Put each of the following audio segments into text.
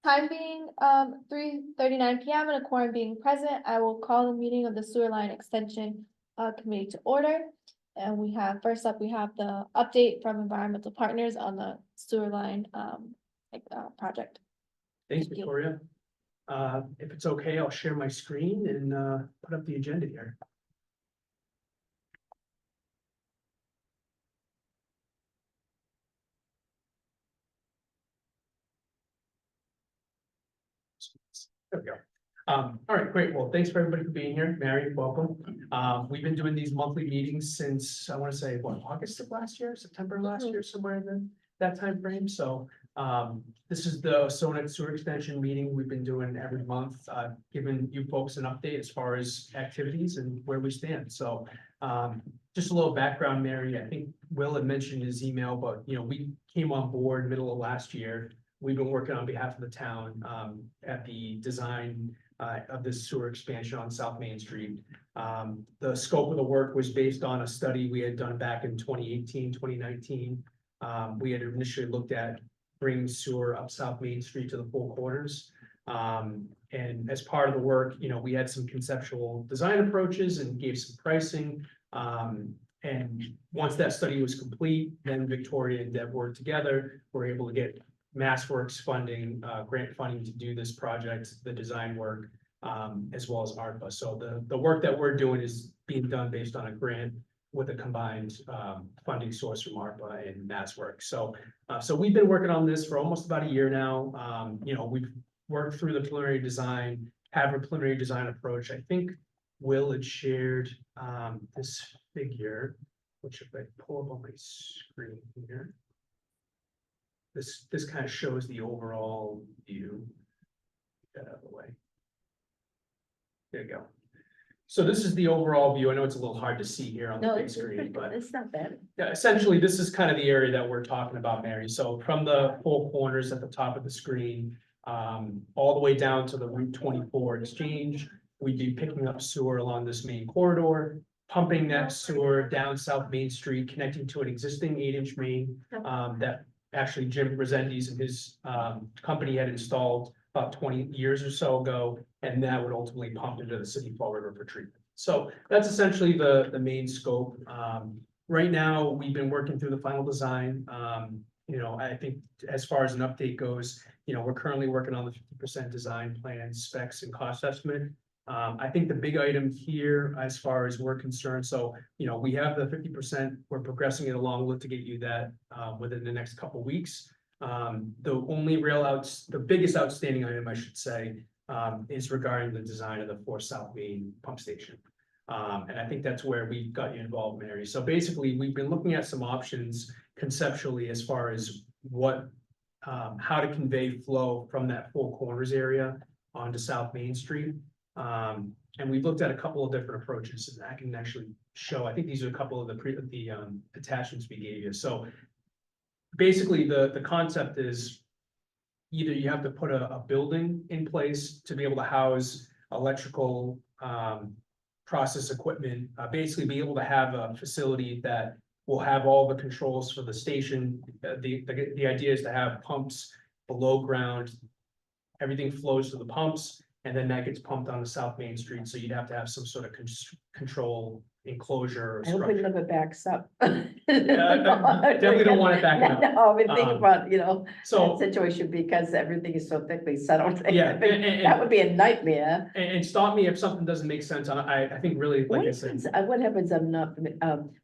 Time being 3:39 p.m. and a quorum being present, I will call the meeting of the Sewer Line Extension Committee to order. And we have, first up, we have the update from environmental partners on the sewer line project. Thanks, Thank you. Victoria. If it's okay, I'll share my screen and put up the agenda here. There we go. All right, great. Well, thanks for everybody for being here. Mary, welcome. We've been doing these monthly meetings since, I want to say, what, August of last year, September of last year, somewhere in that time frame. So this is the Sonnet Sewer Extension meeting we've been doing every month, giving you folks an update as far as activities and where we stand. So just a little background, Mary. I think Will had mentioned in his email, but we came on board middle of last year. We've been working on behalf of the town at the design of this sewer expansion on South Main Street. The scope of the work was based on a study we had done back in 2018, 2019. We had initially looked at bringing sewer up South Main Street to the Four Corners. And as part of the work, we had some conceptual design approaches and gave some pricing. And once that study was complete, then Victoria and Deb worked together. We're able to get MassWorks funding, grant funding to do this project, the design work, as well as ARPA. So the work that we're doing is being done based on a grant with a combined funding source from ARPA and MassWorks. So we've been working on this for almost about a year now. We've worked through the preliminary design, have a preliminary design approach. I think Will had shared this figure, which if I pull up on my screen here. This kind of shows the overall view. Get that out of the way. There you go. So this is the overall view. I know it's a little hard to see here on the big screen, but it's not bad. yeah, essentially this is kind of the area that we're talking about, Mary. So from the four corners at the top of the screen, all the way down to the Route 24 exchange, we'd be picking up sewer along this main corridor, pumping that sewer down South Main Street, connecting to an existing 8-inch main that actually Jim Resendiz and his company had installed about 20 years or so ago, and that would ultimately pump into the city Fall River for treatment. So that's essentially the main scope. Right now, we've been working through the final design. I think as far as an update goes, we're currently working on the 50% design plan, specs, and cost estimate. I think the big item here, as far as we're concerned, so, we have the 50%, we're progressing it along, look to get you that within the next couple of weeks. The biggest outstanding item, I should say, is regarding the design of the 4 South Main pump station. And I think that's where we got you involved, Mary. So basically, we've been looking at some options conceptually as far as how to convey flow from that Four Corners area onto South Main Street. And we've looked at a couple of different approaches, and I can actually show, I think these are a couple of the attachments we gave you. So basically the concept is either you have to put a building in place to be able to house electrical process equipment, basically be able to have a facility that will have all the controls for the station. The idea is to have pumps below ground, everything flows to the pumps, and then that gets pumped on the South Main Street. So you'd have to have some sort of control enclosure. Or I hope it never backs up. Yeah, I definitely don't want it backing up. No, I mean, think about, So that situation because everything is so thickly settled. yeah, That would be a nightmare. and stop me if something doesn't make sense. I think really, like I said, What happens,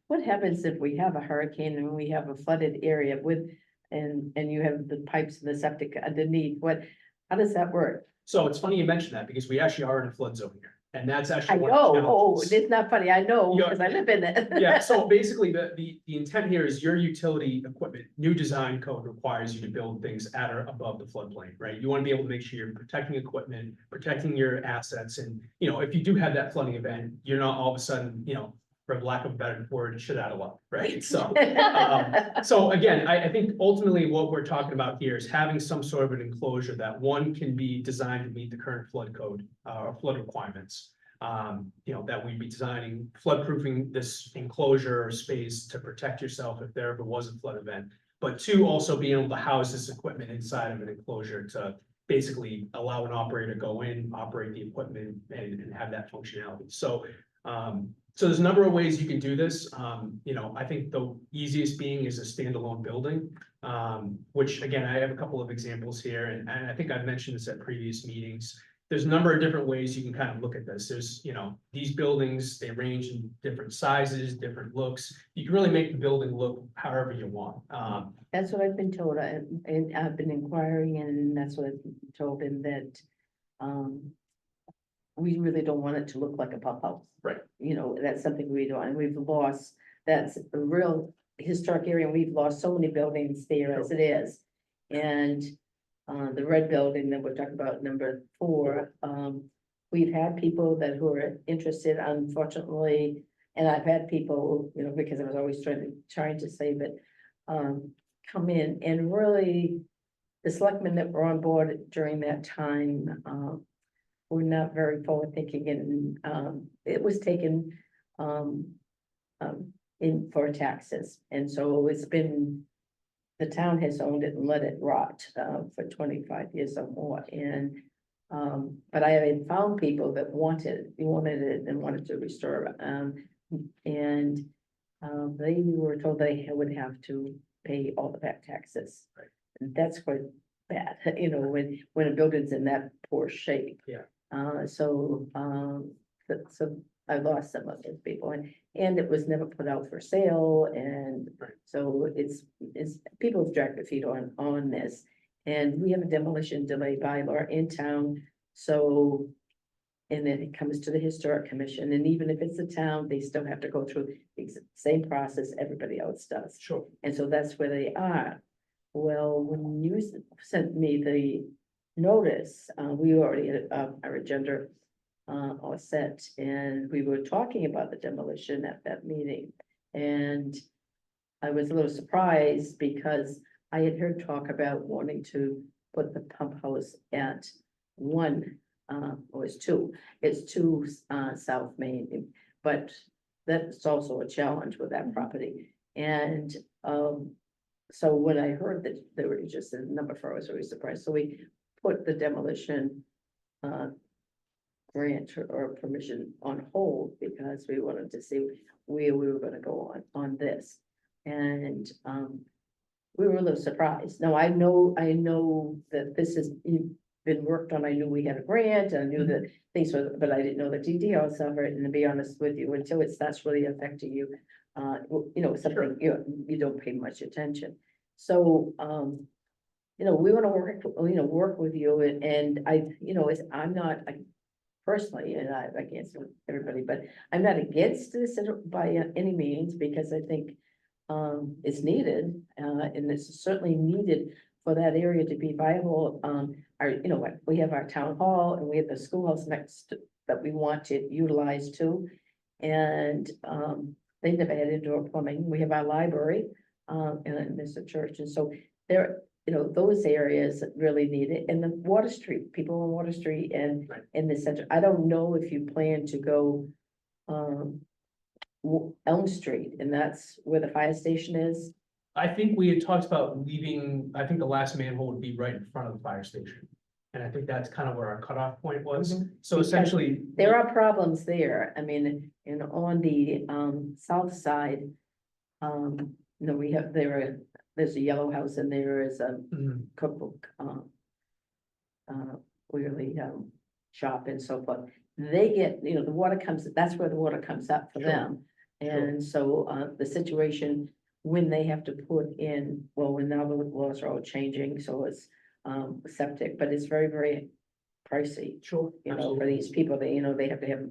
what happens if we have a hurricane and we have a flooded area and you have the pipes and the septic underneath, how does that work? so it's funny you mentioned that because we actually are in a flood zone here, and that's actually. I one of the know, challenges. it's not funny, I know, Yeah. because I live in it. Yeah, so basically the intent here is your utility equipment, new design code requires you to build things at or above the floodplain, right? You want to be able to make sure you're protecting equipment, protecting your assets, and if you do have that flooding event, you're not all of a sudden, for lack of a better word, shit out of luck, right? So so again, I think ultimately what we're talking about here is having some sort of an enclosure that one can be designed to meet the current flood code or flood requirements. That we'd be designing flood-proofing this enclosure or space to protect yourself if there ever was a flood event. But two, also being able to house this equipment inside of an enclosure to basically allow an operator to go in, operate the equipment and have that functionality. So, so there's a number of ways you can do this. You know, I think the easiest being is a standalone building. Which again, I have a couple of examples here, and I think I've mentioned this at previous meetings. There's a number of different ways you can kind of look at this. There's, you know, these buildings, they range in different sizes, different looks. You can really make the building look however you want. That's what I've been told, and I've been inquiring, and that's what I've told him, that, we really don't want it to look like a pump house. Right. You know, that's something we don't, and we've lost, that's a real historic area, and we've lost so many buildings there as it is. And, the red building that we're talking about, number 4, we've had people who are interested, unfortunately, and I've had people, you know, because I was always trying to save it, come in, and really, the selectmen that were on board during that time, were not very forward thinking, and, it was taken, in for taxes, and so it's been, the town has owned it and let it rot, for 25 years or more, and, but I have found people that wanted it and wanted to restore it, and, they were told they would have to pay all the back taxes. Right. And that's quite bad, you know, when a building's in that poor shape. Yeah. So I lost some of those people, and it was never put out for sale, and Right. so it's people have dragged their feet on this. And we have a demolition delay bylaw in town, so, and then it comes to the historic commission, and even if it's a town, they still have to go through the same process everybody else does. Sure. And so that's where they are. Well, when you sent me the notice, we already had our agenda all set, and we were talking about the demolition at that meeting. And I was a little surprised because I had heard talk about wanting to put the pump house at 1, or it's 2. It's 2 South Main, but that's also a challenge with that property. And so when I heard that they were just a number 4, I was really surprised. So we put the demolition grant or permission on hold because we wanted to see where we were gonna go on this. And we were a little surprised. Now, I know that this has been worked on. I knew we had a grant, and I knew that things were, but I didn't know the details of it. And to be honest with you, until it starts really affecting you, you know, something you don't pay much attention. So, you know, we want to work with you, and I'm not personally, and I can't say everybody, but I'm not against this by any means, because I think it's needed, and it's certainly needed for that area to be viable. We have our town hall, and we have the schoolhouse next that we want to utilize too. And they never had indoor plumbing. We have our library, and there's a church, and so there, those areas really need it. And the Water Street, people on Water Street and Right. in the center. I don't know if you plan to go Elm Street, and that's where the fire station is. I think we had talked about leaving, I think the last manhole would be right in front of the fire station. And I think that's kind of where our cutoff point was. Mhm. So Because essentially. There are problems there. I mean, and on the south side, we have there's a yellow house, and there is a Mhm. cookbook really shop and so forth. They get, the water comes, that's where the water comes up for Sure. them. And so the situation when they have to put in, when now the laws are all changing, so it's septic, but it's very, very pricey. Sure. For Absolutely. these people, they have to have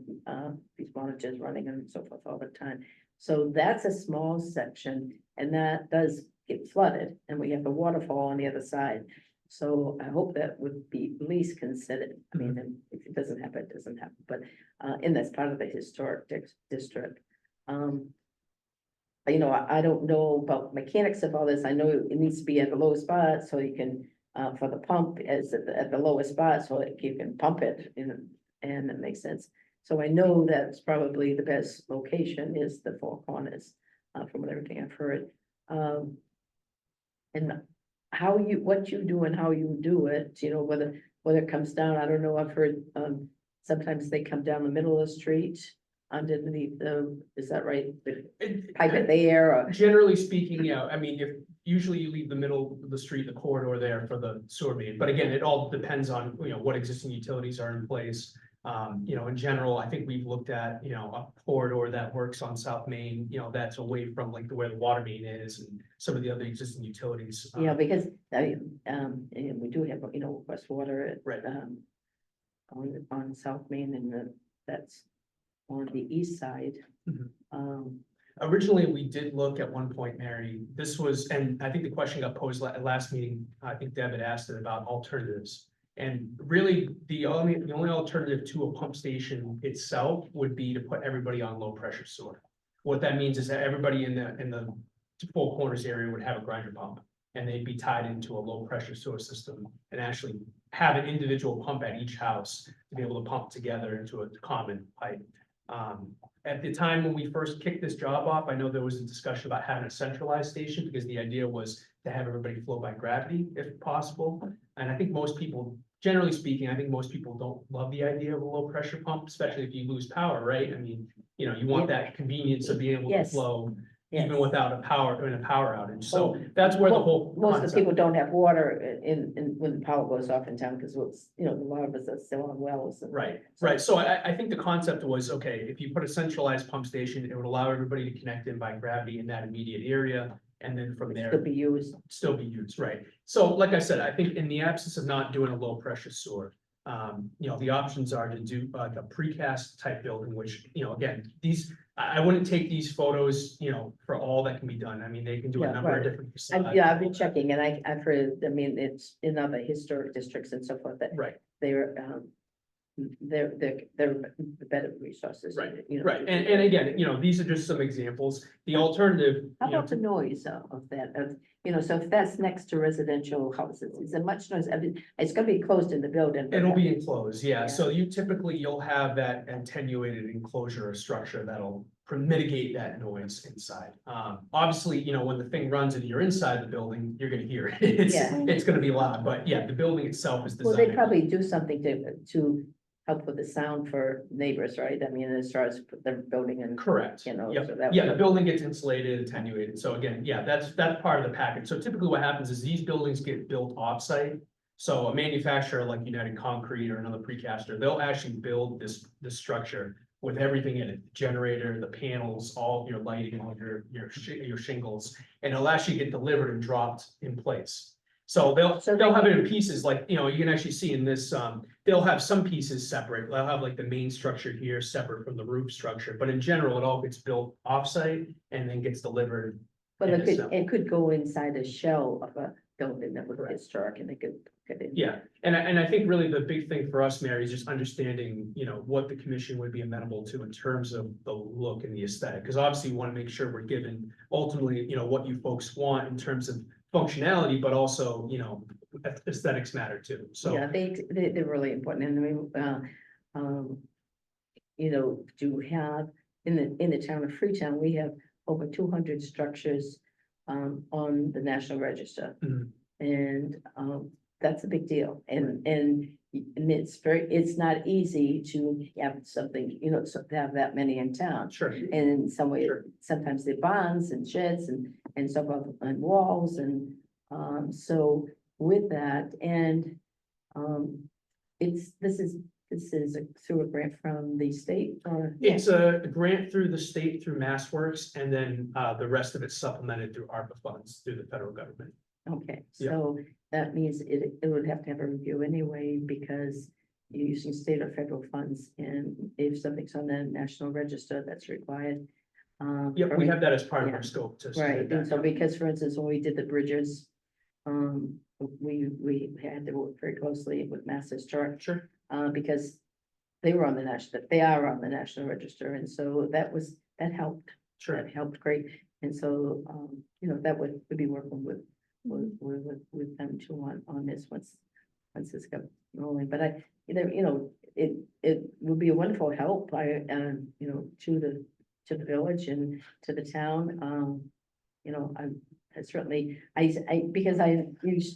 these monitors running and so forth all the time. So that's a small section, and that does get flooded, and we have the waterfall on the other side. So I hope that would be at least considered. I mean, and if it doesn't happen, it doesn't happen, but and that's part of the historic district. I don't know about mechanics of all this. I know it needs to be at the lowest spot, so you can, for the pump is at the lowest spot, so that you can pump it, and that makes sense. So I know that's probably the best location is the Four Corners, from everything I've heard. And what you do and how you do it, whether whether it comes down, I don't know, I've heard, sometimes they come down the middle of the street underneath the, is that right? Pipe it there, or, Generally speaking, yeah, I mean, if, usually you leave the middle of the street, the corridor there for the sewer main, but again, it all depends on, what existing utilities are in place. In general, I think we've looked at, a corridor that works on South Main, that's away from like where the water main is and some of the other existing utilities. yeah, because, and we do have, West Water at, Right. on South Main, and that's on the east side. Mhm. Um, Originally, we did look at one point, Mary, this was, and I think the question got posed at last meeting, I think Deb had asked it about alternatives. And really, the only alternative to a pump station itself would be to put everybody on low pressure sewer. What that means is that everybody in the Four Corners area would have a grinder pump. And they'd be tied into a low pressure sewer system and actually have an individual pump at each house to be able to pump together into a common pipe. At the time when we first kicked this job off, I know there was a discussion about having a centralized station because the idea was to have everybody flow by gravity if possible. And I think most people, generally speaking, I think most people don't love the idea of a low pressure pump, especially if you lose power, right? I mean, you want that convenience of being able to Yes. flow yes. even without a power outage. So Well, that's where the whole Most of the concept. people don't have water in when the power goes off in town, because it's, a lot of us are still on wells. Right, right. So I think the concept was, okay, if you put a centralized pump station, it would allow everybody to connect in by gravity in that immediate area. And then from there, Could be used. still be used, right? So like I said, I think in the absence of not doing a low pressure sewer, the options are to do like a precast type building, which, again, I wouldn't take these photos, for all that can be done. I mean, they can do a Yeah, number of right. different facades. I've been checking, and I've heard, I mean, it's in other historic districts and so forth, that Right. they're, they're better resources. Right, you know, right. to And do that. again, these are just some examples. The alternative, How about the noise of that, so if that's next to residential houses, is it much noise? I mean, it's gonna be closed in the building. but it'll be enclosed, yeah. Yeah. So you'll have that attenuated enclosure or structure that'll mitigate that noise inside. Obviously, when the thing runs and you're inside the building, you're gonna hear it. Yeah. It's gonna be loud, but yeah, the building itself is Well, designed. they probably do something to help with the sound for neighbors, right? I mean, as far as the building and. Correct. So that. Yeah, the building gets insulated, attenuated. So again, yeah, that's part of the package. So typically what happens is these buildings get built offsite. So a manufacturer like United Concrete or another precaster, they'll actually build this structure with everything in it, the generator, the panels, all your lighting, all your shingles, and it'll actually get delivered and dropped in place. So they'll have it in pieces, like, you can actually see in this, they'll have some pieces separate. They'll have like the main structure here separate from the roof structure, but in general, it all gets built offsite and then gets delivered. But and assembled. it could go inside a shell of a building that would Correct. get struck, and they could get in. Yeah, and I think really the big thing for us, Mary, is just understanding, what the commission would be amenable to in terms of the look and the aesthetic. Because obviously we want to make sure we're given ultimately, what you folks want in terms of functionality, but also, aesthetics matter too. So Yeah, they're really important, and I mean, to have, in the town of Freetown, we have over 200 structures on the National Register. Mhm. And that's a big deal, and it's not easy to have something, to have that many in town. sure. And in some way, Sure. sometimes they're barns and sheds and stuff up on walls, and so with that, and this is through a grant from the state, or? It's a grant through the state, through MassWorks, and then the rest of it's supplemented through ARPA funds through the federal government. Okay, Yeah. so that means it would have to have a review anyway, because you're using state or federal funds, and if something's on the National Register, that's required. Yep, we have that as part of Yeah. our scope to. Right, submit and that. so because, for instance, when we did the bridges, we had to work very closely with Mass Historic, Sure, because they are on the National Register, and so that helped. sure. That helped great, and so, that would be working with them too on this, once this got rolling, but it would be a wonderful help, to the village and to the town, certainly, because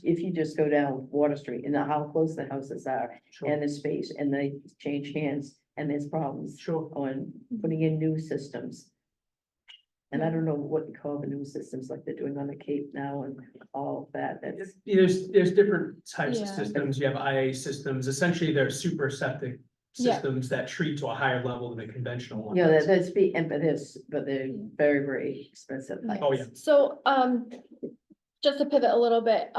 if you just go down Water Street and how close the houses are Sure, and the space and they change hands and there's problems sure. on putting in new systems. And I don't know what you call the new systems like they're doing on the Cape now and all of that, that's. There's different types of Yeah. systems. You have IA systems. Essentially, they're super septic Yeah. systems that treat to a higher level than a conventional one. You know, does. but they're very, very expensive. Yeah. Oh, yeah. So, just to pivot a little bit,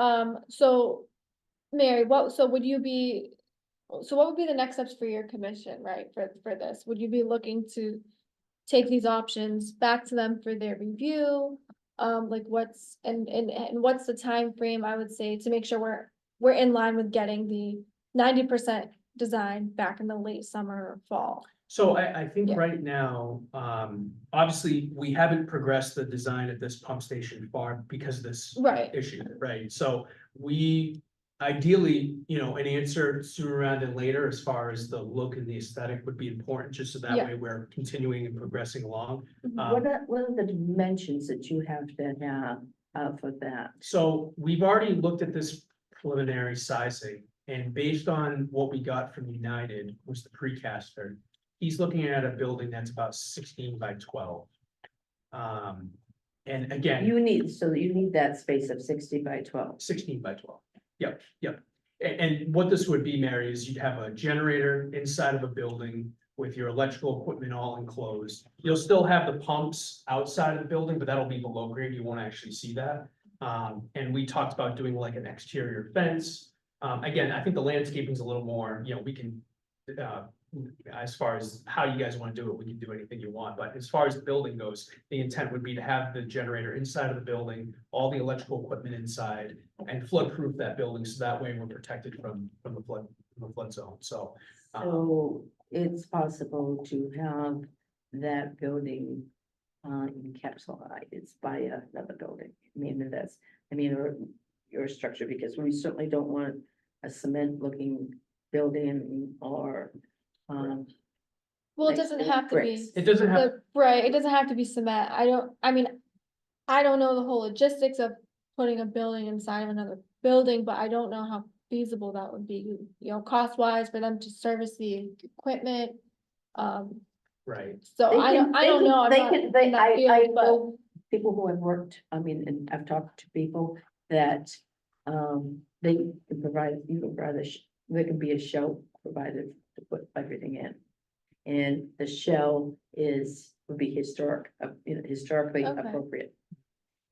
so Mary, what would be the next steps for your commission, right, for this? Would you be looking to take these options back to them for their review? Like what's, and what's the time frame? I would say, to make sure we're in line with getting the 90% design back in the late summer or fall? So I think Yeah. right now, obviously, we haven't progressed the design of this pump station far because of this Right, issue, right? So we ideally, an answer sooner rather than later, as far as the look and the aesthetic would be important, just so that Yeah. way we're continuing and progressing along. Mhm. What are the dimensions that you have to have for that? So we've already looked at this preliminary sizing, and based on what we got from United, was the precaster, he's looking at a building that's about 16 by 12. And again, You need that space of 60 by 12. 16 by 12. Yep, yep. And what this would be, Mary, is you'd have a generator inside of a building with your electrical equipment all enclosed. You'll still have the pumps outside of the building, but that'll be below grade. You won't actually see that. And we talked about doing like an exterior fence. Again, I think the landscaping is a little more, we can, as far as how you guys want to do it, we can do anything you want. But as far as the building goes, the intent would be to have the generator inside of the building, all the electrical equipment inside, and flood-proof that building, so that way we're protected from the flood zone. So, So it's possible to have that building encapsulated by another building. Or your structure, because we certainly don't want a cement-looking building or. well, it like doesn't have to be. bricks. it doesn't have, Right, it doesn't have to be cement. I don't know the whole logistics of putting a building inside of another building, but I don't know how feasible that would be, cost wise for them to service the equipment. right. So I don't know, I'm not in that I field, but, know people who have worked, and I've talked to people that, they can provide, there can be a shell provided to put everything in. And the shell would be historically Okay. appropriate.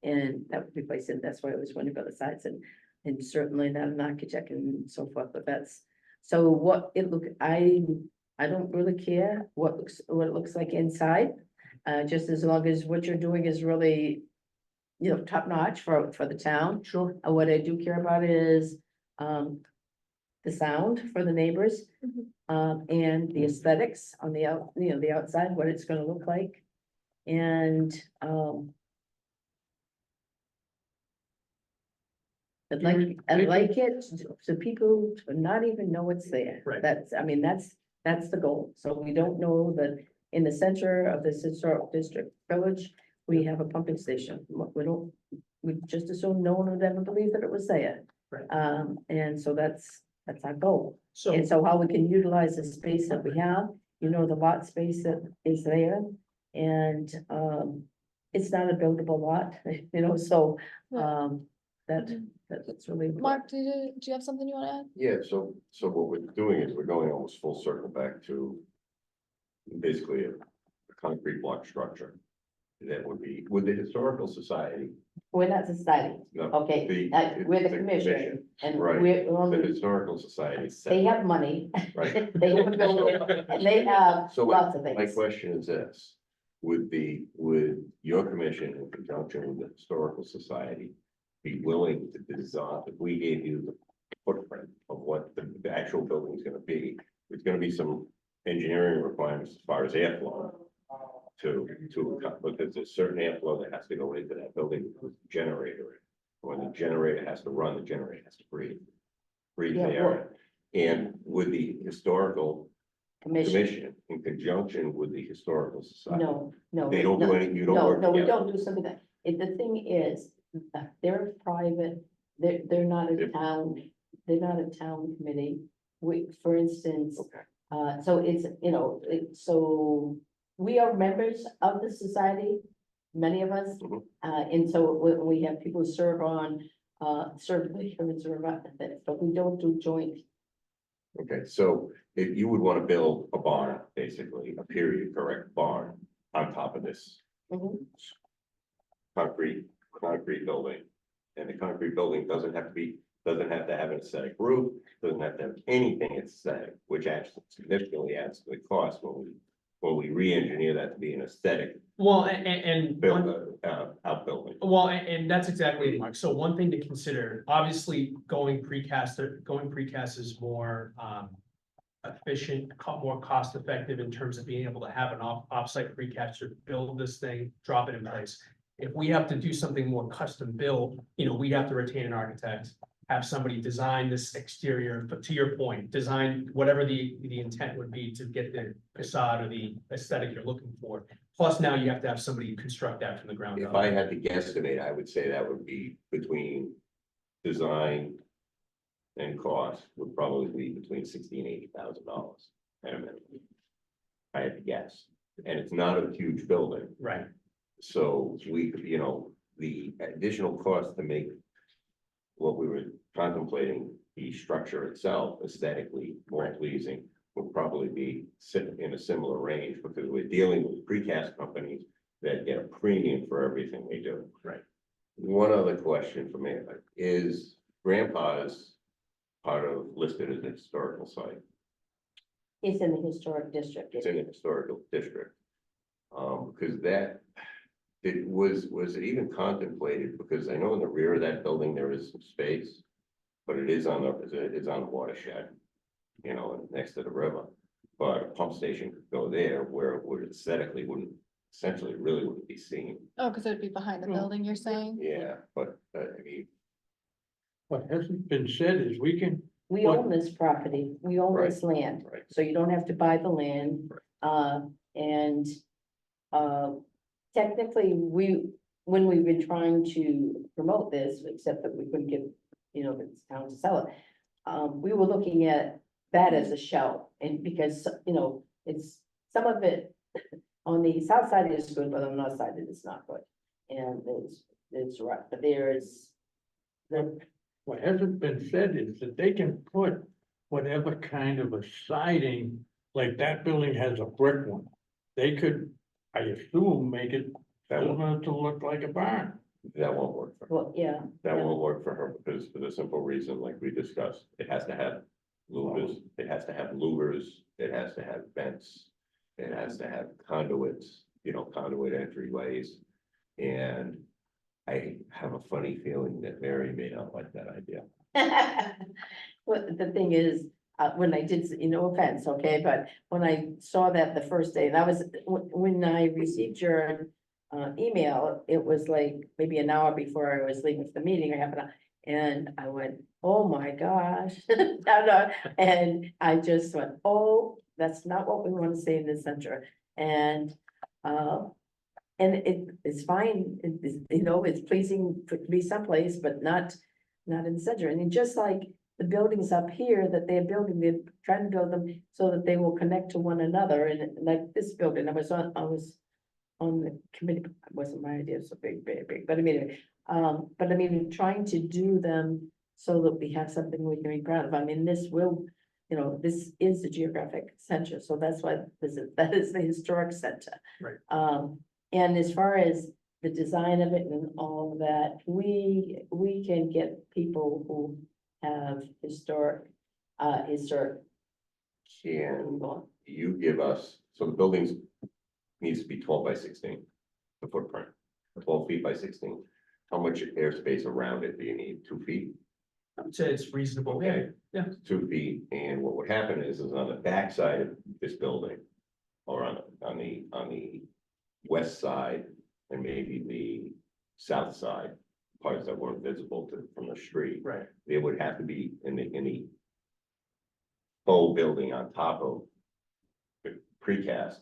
And that would be placed in, that's why I was wondering about the sides and certainly not an architect and so forth, but so what I don't really care what it looks like inside. Just as long as what you're doing is really, top notch for the town. Sure. And what I do care about is, the sound for the neighbors. Mhm. And the aesthetics on the the outside, what it's gonna look like. And, I'd like it so people to not even know it's there. Right. That's the goal. So we don't know that in the center of this historic district village, we have a pumping station. We just assume no one would ever believe that it was there. Right. And so that's our goal. So, And so how we can utilize the space that we have, the lot space that is there. And, it's not a buildable lot, so, Right. that's really. Mark, do you have something you wanna add? Yeah, so what we're doing is we're going almost full circle back to basically a concrete block structure. That would be with the Historical Society. We're not society, No, okay, we're the commission, and Right. we're The only, Historical Society. they have money, Right. they have a building, and they have So lots of my things. question is this, would your commission in conjunction with the Historical Society be willing to design, if we gave you the footprint of what the actual building is gonna be? There's gonna be some engineering requirements as far as airflow. Because there's certain airflow that has to go into that building with the generator. When the generator has to run, the generator has to breathe the Yeah, air. And with the Historical Commission, Commission, in conjunction with the Historical Society. no. They don't do any, you don't No, work no, we together. don't do something the thing is, they're private, they're not a Yep. town, they're not a town committee. For instance, Okay. so it's, so we are members of the society, many of us. Mhm. And so we have people who serve on, serve the humans, but we don't do joint. Okay, so if you would want to build a barn, basically, a period correct barn on top of this concrete building. And the concrete building doesn't have to have an aesthetic roof, doesn't have to have anything aesthetic, which actually significantly adds to the cost when we re-engineer that to be an aesthetic Well, and build, outbuilding. Well, and that's exactly it, Mark. So one thing to consider, obviously, going precast is more efficient, more cost effective in terms of being able to have an offsite precaster build this thing, drop it in place. If we have to do something more custom built, we'd have to retain an architect, have somebody design this exterior, but to your point, design whatever the intent would be to get the facade or the aesthetic you're looking for. Plus now you have to have somebody construct that from the ground If up. I had to guesstimate, I would say that would be between design and cost would probably be between $60,000 and $80,000 at a minimum. I had to guess, and it's not a huge building, Right, so the additional cost to make what we were contemplating, the structure itself aesthetically more pleasing, would probably be sitting in a similar range, because we're dealing with precast companies that get a premium for everything they do. Right. One other question for me, is Grandpa's part of listed as a historical site? It's in the historic district. It's in a historical district. Because that, was it even contemplated, because I know in the rear of that building, there is some space. But it's on the watershed, next to the river. But a pump station could go there where it would aesthetically essentially really wouldn't be seen. Oh, because it would be behind the building, you're saying? Yeah, but I mean, What hasn't been said is we can, We own this property, we own this land, right, so you don't have to buy the land. And, technically, when we've been trying to promote this, except that we couldn't get, the town to sell it. We were looking at that as a shell, and because, it's, some of it on the south side is good, but on the north side it is not good. And it's right, but there is. what hasn't been said is that they can put whatever kind of a siding, like that building has a brick one. They could, I assume, make it similar to look like a barn. that won't work for her. Well, yeah. That won't work for her, because for the simple reason, like we discussed, it has to have louvers, it has to have louvers, it has to have vents. It has to have conduits, conduit entryways. And I have a funny feeling that Mary may not like that idea. Well, the thing is, when I did, no offense, okay, but when I saw that the first day, that was when I received your email, it was like maybe an hour before I was leaving for the meeting or half an hour. And I went, oh my gosh, no, and I just went, oh, that's not what we want to say in the center. And it's fine, it's pleasing to be someplace, but not in the center. And just like the buildings up here that they're building, they're trying to build them so that they will connect to one another. And like this building, I was on the committee, it wasn't my idea, so big, but I mean, trying to do them so that we have something we can be proud of. I mean, this will, this is the geographic center, so that's why that is the historic center. Right. And as far as the design of it and all of that, we can get people who have historic. Can you give us, so the buildings needs to be 12 by 16, the footprint, 12 feet by 16. How much airspace around it do you need? 2 feet? I would say it's reasonable. Okay. Yeah. 2 feet, and what would happen is on the back side of this building, or on the west side, and maybe the south side, parts that weren't visible from the street, Right. there would have to be in the whole building on top of the precast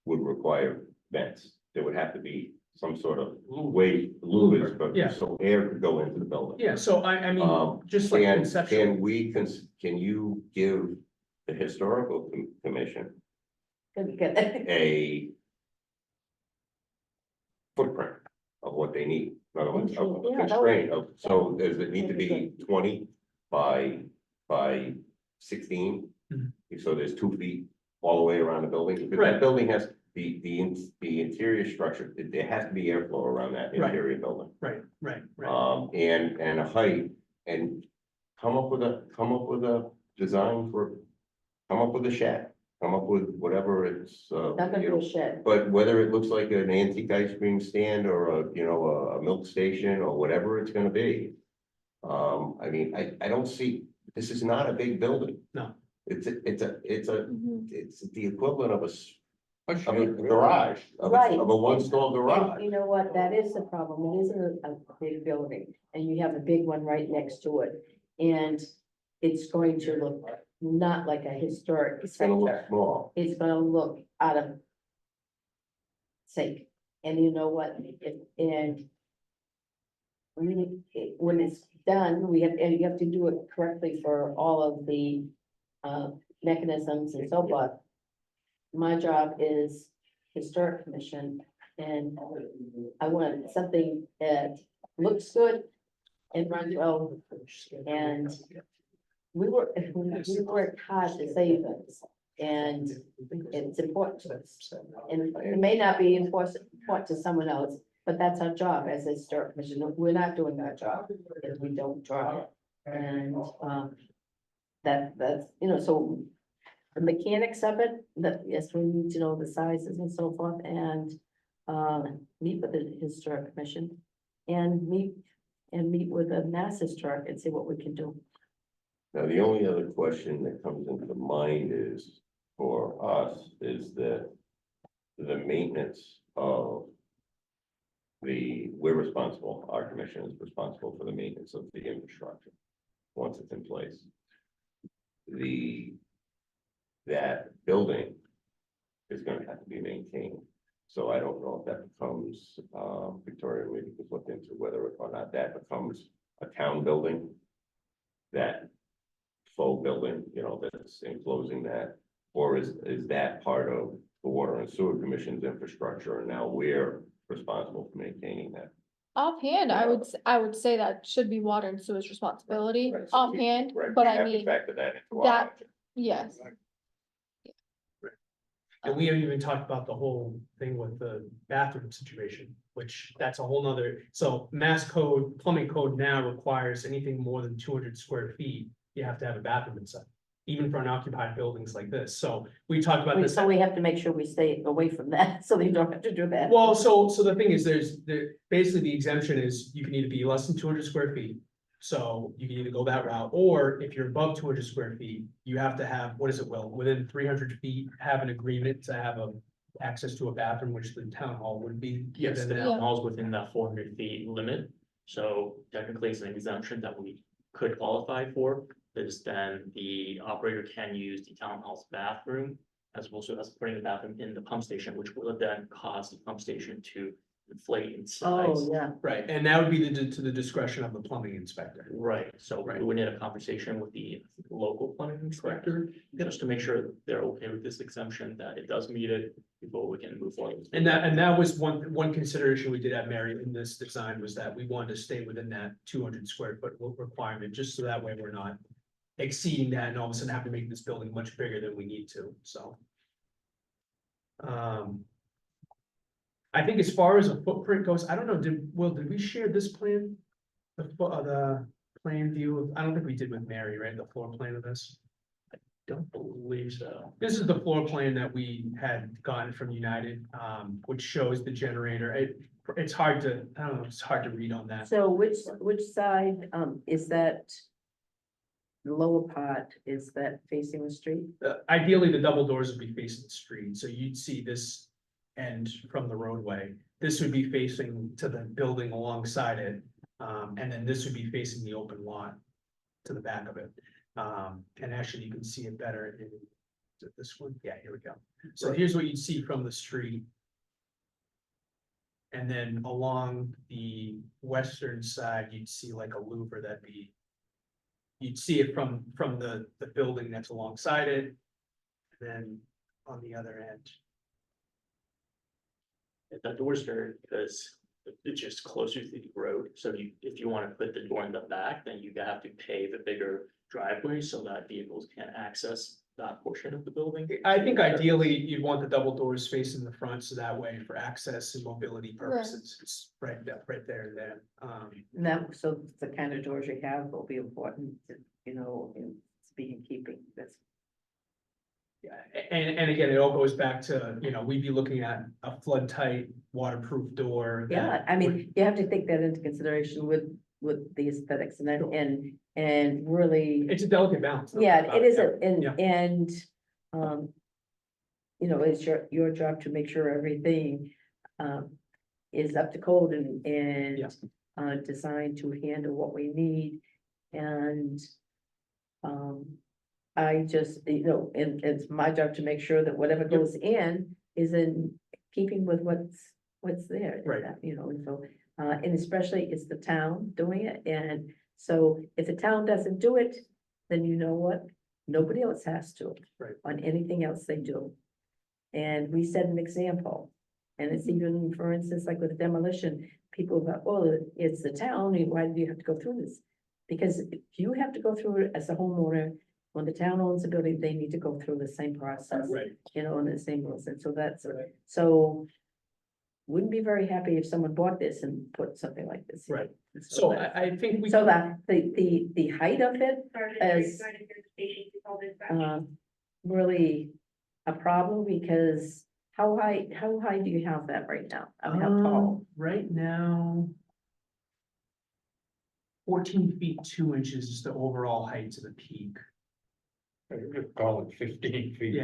would require vents. There would have to be some sort of way, louvers, but Yeah. so air could go into the building. Yeah, so I mean, Um, just like Can conceptual, we, can you give the historical commission a footprint of what they need? In other words, Oh, a sure. Yeah, that would- constraint of, so does it need to be 20 by 16? Mhm. So there's 2 feet all the way around the building, because Right. that building has, the interior structure, there has to be airflow around that Right. interior building. right, right, right. And a height, and come up with a design for, come up with a shed, come up with whatever it's, Not gonna you be know, a shed. but whether it looks like an antique ice cream stand or a milk station or whatever it's gonna be. I mean, I don't see, this is not a big building. No. It's Mhm. the equivalent of A a shed, garage, of Right. a one-stall And garage. you know what, that is the problem, it isn't a big building, and you have a big one right next to it. And it's going to look not like a historic It's gonna look center, small. it's gonna look out of sync. And you know what, and when it's done, and you have to do it correctly for all of the mechanisms and so forth. My job is historic commission, and I want something that looks good and runs well. And we work hard to save things, and it's important to us. And it may not be important to someone else, but that's our job as a historic commission. We're not doing our job if we don't try. And that's, so the mechanics of it, that, yes, we need to know the sizes and so forth, and meet with the historic commission. And meet with the Mass Historic and see what we can do. Now, the only other question that comes into mind is, for us, is that the maintenance of we're responsible, our commission is responsible for the maintenance of the infrastructure, once it's in place. That building is gonna have to be maintained. So I don't know if that becomes, Victoria, maybe could look into whether or not that becomes a town building. That faux building, that's enclosing that, or is that part of the Water and Sewer Commission's infrastructure, and now we're responsible for maintaining that? Offhand, I would say that should be water and sewer's responsibility, Right, so we- offhand, Right, but we I have to mean, factor that into that- our budget. yes. And we haven't even talked about the whole thing with the bathroom situation, which that's a whole nother, so Mass Code, plumbing code now requires anything more than 200 square feet, you have to have a bathroom inside. Even for unoccupied buildings like this, so we talked about this. So we have to make sure we stay away from that, so they don't have to do that. Well, so the thing is, basically the exemption is you can either be less than 200 square feet. So you can either go that route, or if you're above 200 square feet, you have to have, what is it, Will, within 300 feet, have an agreement to have access to a bathroom, which the town hall would be. Yes, within the that. town hall's within that 400 feet limit, so technically it's an exemption that we could qualify for. Is then the operator can use the town hall's bathroom as opposed to us putting the bathroom in the pump station, which would then cause the pump station to inflate in size. Oh, yeah. Right, and that would be to the discretion of the plumbing inspector. Right, so Right. we would need a conversation with the local plumbing inspector, just to make sure that they're okay with this exemption, that it does meet it before we can move forward. And that was one consideration we did have, Mary, in this design, was that we wanted to stay within that 200 square foot requirement, just so that way we're not exceeding that and all of a sudden have to make this building much bigger than we need to, so. I think as far as a footprint goes, I don't know, did we share this plan? The plan view of, I don't think we did with Mary, right, the floor plan of this? Don't believe so. This is the floor plan that we had gotten from United, which shows the generator. It's hard to, I don't know, it's hard to read on that. So which side, is that? The lower part, is that facing the street? Ideally, the double doors would be facing the street, so you'd see this end from the roadway. This would be facing to the building alongside it, and then this would be facing the open lot to the back of it. And actually, you can see it better in, is it this one? Yeah, here we go. So here's what you'd see from the street. And then along the western side, you'd see like a louver that'd be. You'd see it from the building that's alongside it. And then on the other end. The door's there because it's just closer to the road, so if you wanna put the door in the back, then you have to pave a bigger driveway so that vehicles can access that portion of the building. I think ideally you'd want the double doors facing the front, so that way for access and mobility purposes, it's right there and then. And that, so the kind of doors you have will be important, you know, in be in keeping, that's. Yeah, and again, it all goes back to, we'd be looking at a flood tight, waterproof door. that Yeah, I would- mean, you have to take that into consideration with the aesthetics and that, Sure. and really. It's a delicate balance. no doubt Yeah, about it is, Yeah. and, you know, it's your job to make sure everything, is up to code and, Yeah. designed to handle what we need, and, I just, and it's my job to make sure that whatever Yep. goes in is in keeping with what's there. Right. And so, and especially it's the town doing it, and so if the town doesn't do it, then you know what? Nobody else has to. Right. On anything else they do. And we set an example, and it's even, for instance, like with demolition, people go, oh, it's the town, and why do you have to go through this? Because if you have to go through it as a homeowner, when the town owns a building, they need to go through the same process. Right. And the same rules, and so that's, Right. so. Wouldn't be very happy if someone bought this and put something like this. in. Right. And So that- I think we. So that, the height of it is, really a problem, because how high do you have that right now? I mean, how tall? Right now. 14 feet 2 inches is the overall height to the peak. Just call it 15 feet.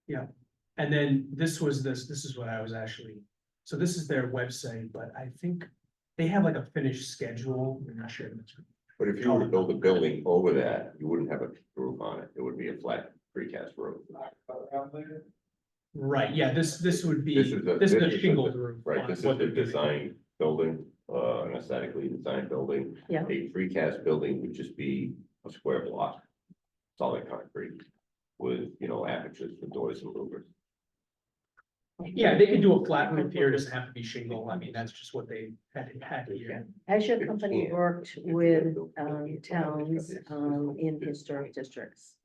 Yeah. And then this is what I was actually, so this is their website, but I think they have like a finished schedule. I'm not sure. if it's- But if you were to build a building over that, you wouldn't have a roof on it, it would be a flat precast roof. Right, yeah, this would be, This is a- this is this a is a- shingled roof. Right, on this is what a they're doing. design building, an aesthetically designed building. Yeah. A precast building would just be a square block, solid concrete, with, apertures for doors and louvers. Yeah, they can do a flat roof here, it doesn't have to be shingle, I mean, that's just what they had here. Has your It company can. worked If you with, have to- towns, in historic districts?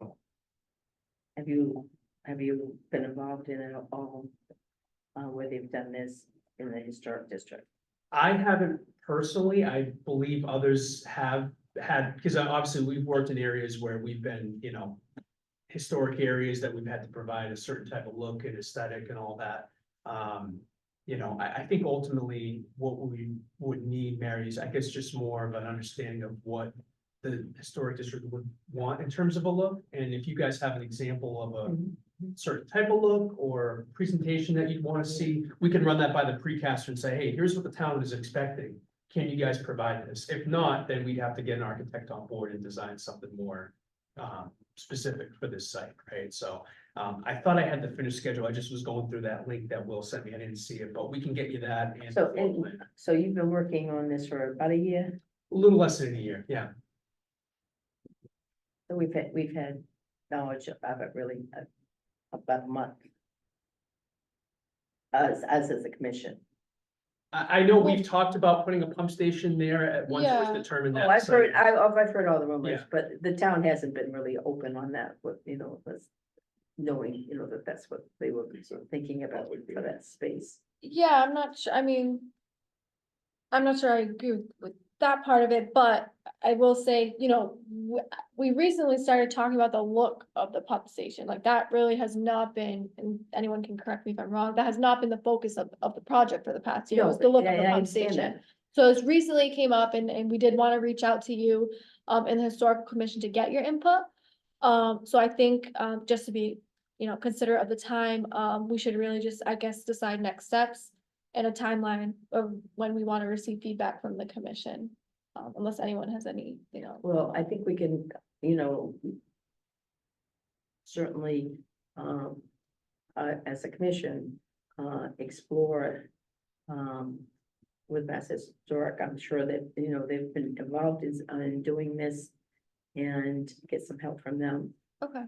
Have you been involved in it all, where they've done this in the historic district? I haven't personally, I believe others have had, because obviously we've worked in areas where we've been, historic areas that we've had to provide a certain type of look and aesthetic and all that. I think ultimately what we would need, Mary, is I guess just more of an understanding of what the historic district would want in terms of a look. And if you guys have an example of a certain type of look or presentation that you'd want to see, we can run that by the precaster and say, hey, here's what the town is expecting. Can you guys provide this? If not, then we'd have to get an architect on board and design something more specific for this site, right? So I thought I had the finished schedule. I just was going through that link that Will sent me. I didn't see it, but we can get you that. And So, the floor plan. so you've been working on this for about a year? A little less than a year, yeah. So we've had knowledge of it really about a month. As as a commission. I know we've talked about putting a pump station there at once it was Yeah. determined Oh, that. I've heard, site- I've heard all the rumors, Yeah. but the town hasn't been really open on that, what, was knowing, that that's what they were thinking about for that space. Yeah, I'm not sure, I mean. I'm not sure I agree with that part of it, but I will say, we recently started talking about the look of the pump station, like that really has not been, and anyone can correct me if I'm wrong, that has not been the focus of the project for the past year, No, was the look I- of the I pump understand station. that. So it's recently came up and we did want to reach out to you, in the historical commission to get your input. So I think, just to be, considerate of the time, we should really just, I guess, decide next steps. And a timeline of when we want to receive feedback from the commission, unless anyone has any, Well, I think we can, certainly, as a commission, explore, with Mass Historic. I'm sure that, you know, they've been involved in doing this and get some help from them, Okay,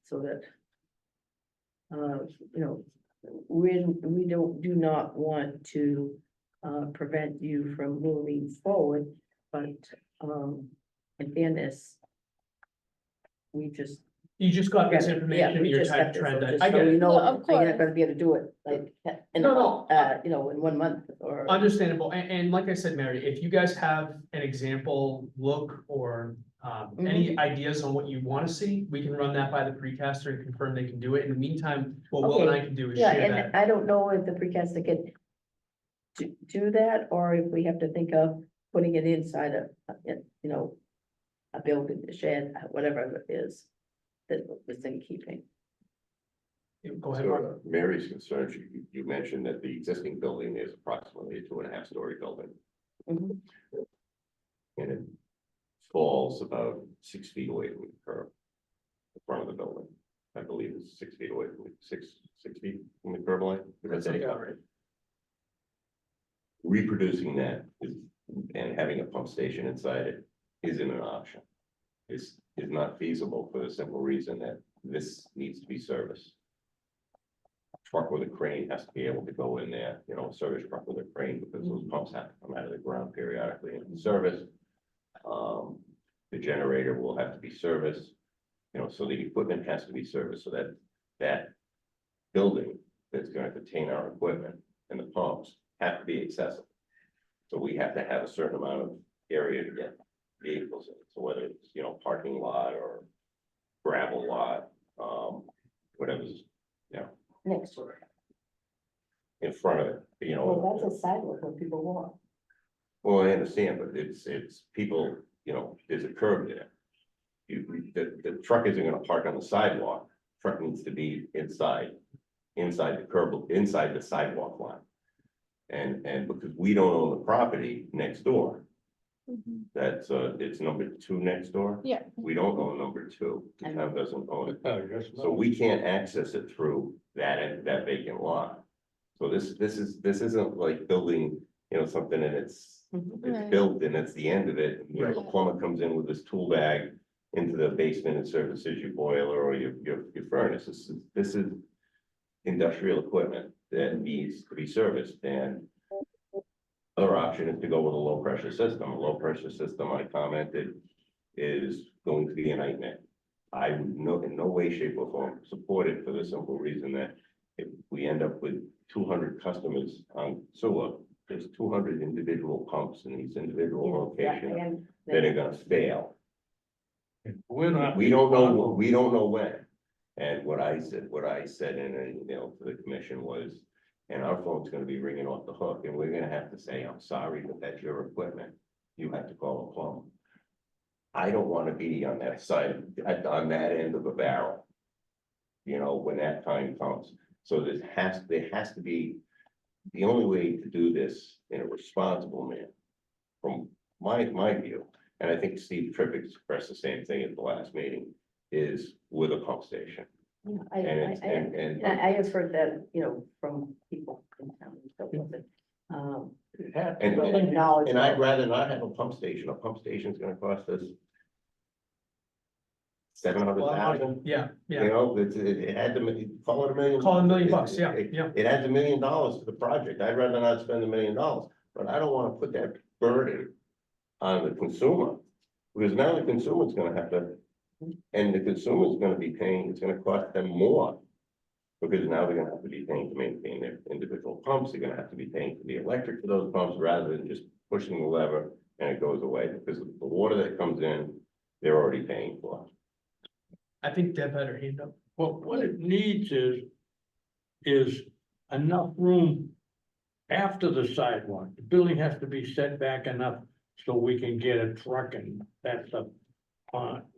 so that, you know, we do not want to, prevent you from moving forward, but, in fairness, we just. You just got this Yeah, information, we you're just trying got to this, trend so that, just I so get we it. know, No, of you're not course. gonna be able to do it, like, in, No, you know, in 1 month, or. Understandable, and like I said, Mary, if you guys have an example look or any ideas on what you wanna see, we can run that by the precaster and confirm they can do it. In the meantime, what Will and I can do is Yeah, share and that. I don't know if the precast can do that, or if we have to think of putting it inside you know, a building, a shed, whatever it is, that was in keeping. Go ahead, Mark. So Mary's concern, you mentioned that the existing building is approximately a 2.5-story building. Mhm. And it falls about 6 feet away from the curb. The front of the building, I believe is 6 feet away from six feet from the curb line. That's about right. Reproducing that is, and having a pump station inside it isn't an option. Is not feasible for the simple reason that this needs to be serviced. Truck with a crane has to be able to go in there, you know, a service truck with a crane, because those pumps have to come out of the ground periodically and service. The generator will have to be serviced, you know, so the equipment has to be serviced, so that building that's gonna contain our equipment and the pumps have to be accessible. So we have to have a certain amount of area to get vehicles in, so whether it's, you know, parking lot or gravel lot, whatever's, you know, Next door. in front of it, you know. Well, that's a sidewalk where people walk. Well, I understand, but it's people, you know, there's a curb there. The truck isn't gonna park on the sidewalk, truck needs to be inside the curb, inside the sidewalk line. And because we don't own the property next door, Mhm. that's, it's number 2 next door. Yeah, We don't own number 2, the town doesn't own it. Oh, yes. So we can't access it through that vacant lot. So this isn't like building, you know, something and it's Right. built and that's the end of it. You know, the Right. plumber comes in with his tool bag into the basement and services your boiler or your furnace. This is industrial equipment that needs to be serviced, and other option is to go with a low pressure system. A low pressure system, I commented, is going to be a nightmare. I would in no way, shape or form support it for the simple reason that if we end up with 200 customers on sewer, there's 200 individual pumps in these individual locations that are gonna fail. We're not. We don't know when. And what I said in an email to the commission was, and our phone's gonna be ringing off the hook, and we're gonna have to say, I'm sorry, but that's your equipment. You have to call a plumber. I don't wanna be on that side, on that end of the barrel. You know, when that time comes. So there has to be, the only way to do this in a responsible manner, from my view, and I think Steve Tripp expressed the same thing at the last meeting, is with a pump station. Yeah, And I have heard that, you know, from people in town and so forth. It had- And- Building knowledge. And I'd rather not have a pump station. A pump station's gonna cost us $700,000. Yeah, You yeah, know, it had to, call it $1 million. call it $1 million bucks, yeah, yeah. It adds $1 million to the project. I'd rather not spend $1 million, but I don't wanna put that burden on the consumer. Because now the consumer's gonna have to, and the consumer's gonna be paying, it's gonna cost them more. Because now they're gonna have to be paying to maintain their individual pumps, they're gonna have to be paying for the electric for those pumps, rather than just pushing the lever and it goes away, because the water that comes in, they're already paying for. I think Deb had her hand up. Well, what it needs is enough room after the sidewalk. The building has to be set back enough so we can get a truck and that stuff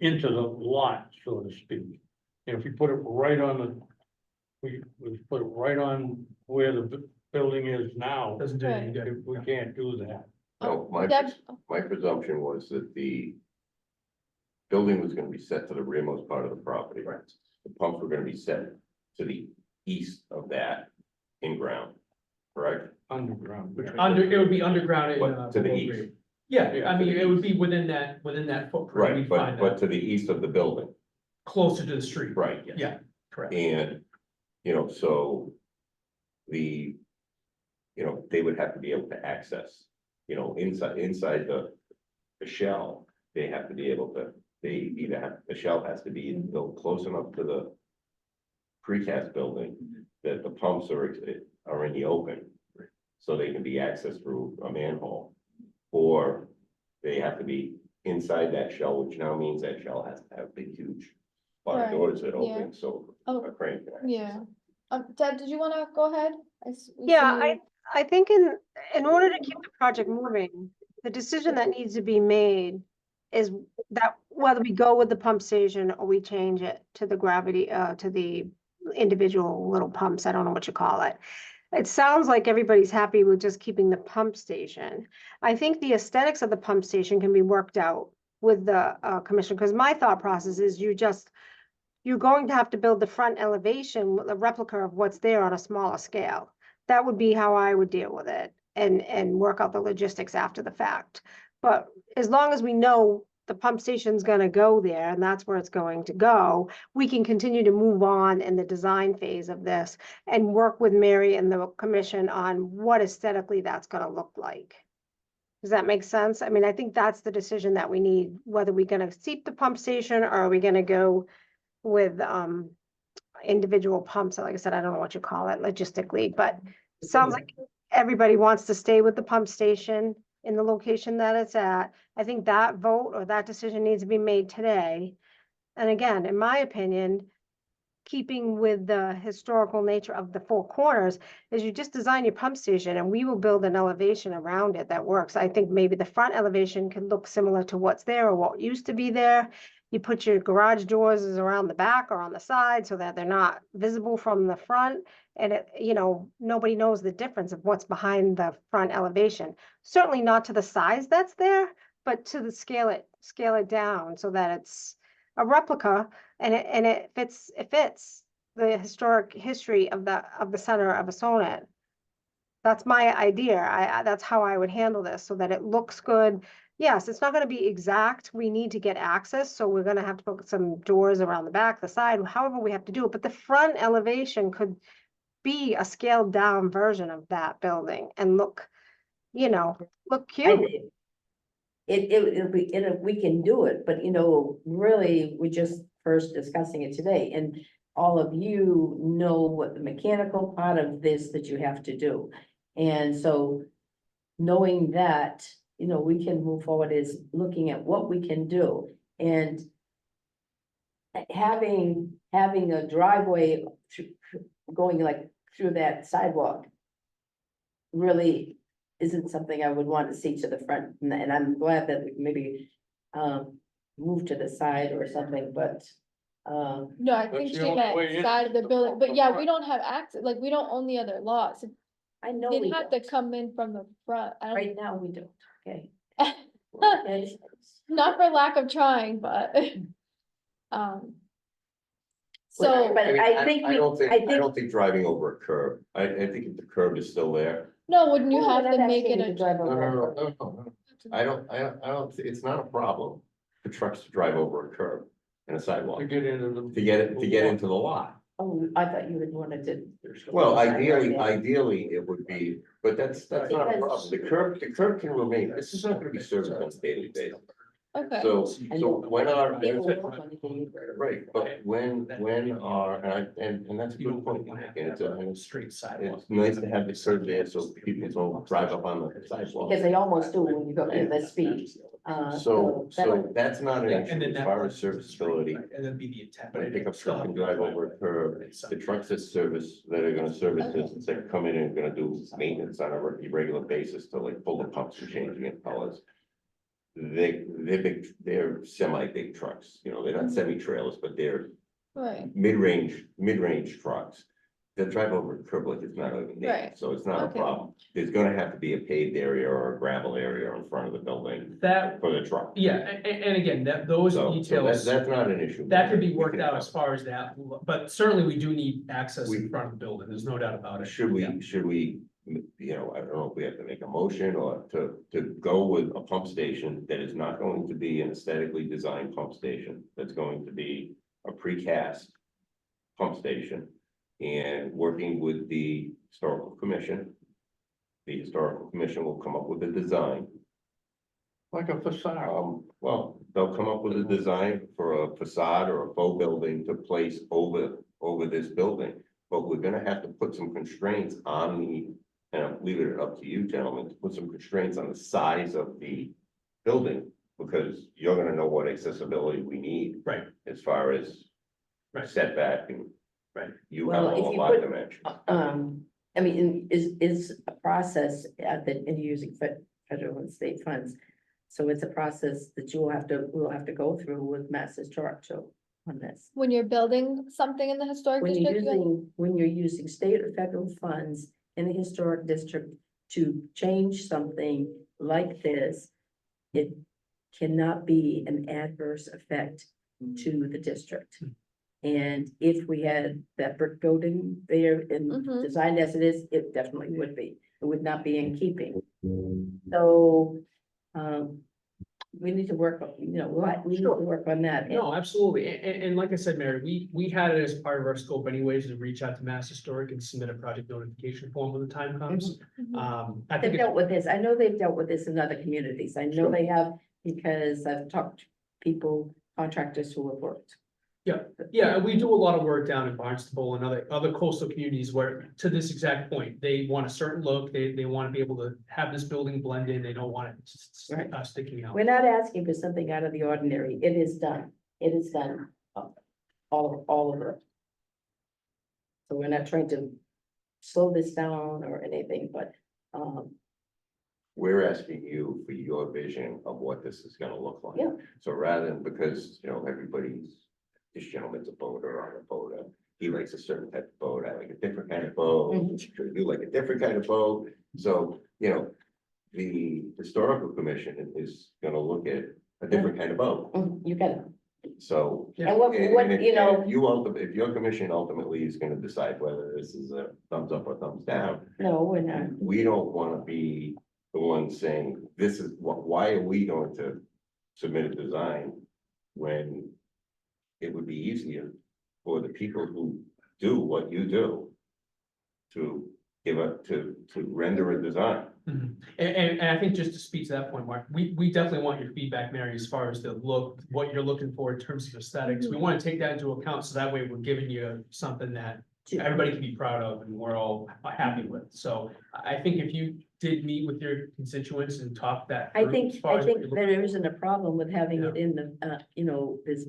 into the lot, so to speak. If we put it right on we put it right on where the building is now, Doesn't do anything good. we can't do that. No, Deb, my presumption was that the building was gonna be set to the rearmost part of the property. Right. The pumps were gonna be set to the east of that in ground, correct? Underground. It would be underground in. But to the below east. grade. Yeah, I mean, it would be within that footprint. Right, We'd but, find but that to the east of the building, closer to the street. right? Yeah, correct. And, so the, they would have to be able to access, inside the shell, they have to be able to, they either have, the shell has to be built close enough to the precast building that the pumps are in the open, so they can be accessed through a manhole. Or they have to be inside that shell, which now means that shell has to have big, huge barn Right, doors that yeah. open, so Oh, a crane can access yeah. it. Deb, did you wanna go ahead? We Yeah, see you- I think in order to keep the project moving, the decision that needs to be made is that whether we go with the pump station or we change it to the gravity, to the individual little pumps, I don't know what you call it. It sounds like everybody's happy with just keeping the pump station. I think the aesthetics of the pump station can be worked out with the commission, because my thought process is you're going to have to build the front elevation, with a replica of what's there on a smaller scale. That would be how I would deal with it and work out the logistics after the fact. But as long as we know the pump station's gonna go there and that's where it's going to go, we can continue to move on in the design phase of this and work with Mary and the commission on what aesthetically that's gonna look like. Does that make sense? I mean, I think that's the decision that we need, whether we're gonna keep the pump station or are we gonna go with individual pumps. Like I said, I don't know what you call it logistically, but it sounds like everybody wants to stay with the pump station in the location that it's at. I think that vote or that decision needs to be made today. And again, in my opinion, keeping with the historical nature of the four corners, is you just design your pump station and we will build an elevation around it that works. I think maybe the front elevation can look similar to what's there or what used to be there. You put your garage doors around the back or on the side so that they're not visible from the front. And it, nobody knows the difference of what's behind the front elevation. Certainly not to the size that's there, but to the scale it down so that it's a replica and it fits the historic history of the center of a sonnet. That's my idea. That's how I would handle this so that it looks good. Yes, it's not going to be exact. We need to get access, so we're going to have to put some doors around the back, the side, however we have to do it. But the front elevation could be a scaled down version of that building and look cute. If we can do it, but really, we're just first discussing it today, and all of you know what the mechanical part of this that you have to do. And so knowing that, we can move forward is looking at what we can do and having a driveway going like through that sidewalk really isn't something I would want to see to the front, and I'm glad that we maybe move to the side or something, but No, I think That's the she only way meant in. side of the building, but yeah, we don't have access, like, we don't own the other lots. I know we They'd have to don't. come in from the front. I Right now, we don't, okay. don't, not for lack of trying, but. Um. So, But I think I don't think, I I think- don't think driving over a curb, I think if the curb is still there. no, wouldn't you No, have we're to not make asking it you to a? drive No, over. no, no, no, no, I don't, it's not a problem for trucks to drive over a curb and a sidewalk, To get into the. to get into the lot. Oh, I thought you would wanted to. Well, Right there. ideally, it would be, but that's not a Because- problem, the curb can remain, this is not gonna be serviced on a daily basis. Okay, So And when our, people will want to do it. right, but when our, and that's a good point, and it's Straight sidewalk. it's nice to have the curb there, so people don't drive up on the sidewalk. Because they almost do when you go to the speed. So that'll- that's not an Yeah, issue and then as that far part as is the street, serviceability. right, and that'd be the intent. When a pickup Still truck have can the drive driveway. over a curb, the trucks that are gonna service this, that come in and gonna do maintenance on a regular basis to like pull the pumps and changing it colors. They're semi-big trucks, they're not semi-trailers, but they're right, mid-range trucks. they'll drive over a curb like it's not even there, Right. so it's not a Okay. problem. There's gonna have to be a paved area or a gravel area in front of the building That, for the truck. yeah, and again, those So details, that's not an issue. that could be We worked can out have- as far as that, but certainly we do need access in We- front of the building, there's no doubt about it. Should Yeah. we, you know, I don't know if we have to make a motion or to go with a pump station that is not going to be an aesthetically designed pump station, that's going to be a precast pump station, and working with the historical commission. The historical commission will come up with a design. Like a facade. Well, they'll come up with a design for a facade or a faux building to place over this building. But we're gonna have to put some constraints on the, and I'll leave it up to you gentlemen, to put some constraints on the size of the building. Because you're gonna know what accessibility we need. Right. As far as Right. setback and. Right. You have Well, if a you lot put- dimensions. I mean, is a process and using federal and state funds. So it's a process that we'll have to go through with Mass Historic too on this. When you're building something in the historic When you're district, when you're using state or federal funds in the historic district to change something like this, it cannot be an adverse effect to the district. And if we had that brick building there and Mhm. designed as it is, it definitely would be. It would not be in keeping. So, we need to work, we need to Sure. work on that. No, absolutely, and like I said, Mary, we had it as part of our scope anyways, to reach out to Mass Historic and submit a project notification form when the time comes. Mhm. I They've think, dealt with this. I know they've dealt with this in other communities. I know Sure. they have, because I've talked to people, contractors who have worked. yeah, we do a lot of work down in Barnstable and other coastal communities where, to this exact point, they want a certain look, they want to be able to have this building blend in, they don't want it Right. sticking out. We're not asking for something out of the ordinary. It is done. It is done. All of it. So we're not trying to slow this down or anything, but, We're asking you for your vision of what this is gonna look like. Yeah. So rather than, because, you know, this gentleman's a boater, I'm a boater, he likes a certain type of boat, I like a different kind of boat, you like a different kind of boat. So, you know, the historical commission is gonna look at a different kind of boat, you got it. so. Yeah. And what, And if- you know, and if your commission ultimately is gonna decide whether this is a thumbs up or thumbs down, no, we're not. we don't wanna be the one saying, this is why are we going to submit a design when it would be easier for the people who do what you do to give up, to render a design. Mhm. And I think just to speak to that point, Mark, we definitely want your feedback, Mary, as far as the look, what you're looking for in terms of aesthetics. We want to take that into account, so that way we're giving you something that everybody can be proud of and we're all happy with. So I think if you did meet with your constituents and talk that. I through think, as far as what you're looking there for. isn't a problem with having it in the, this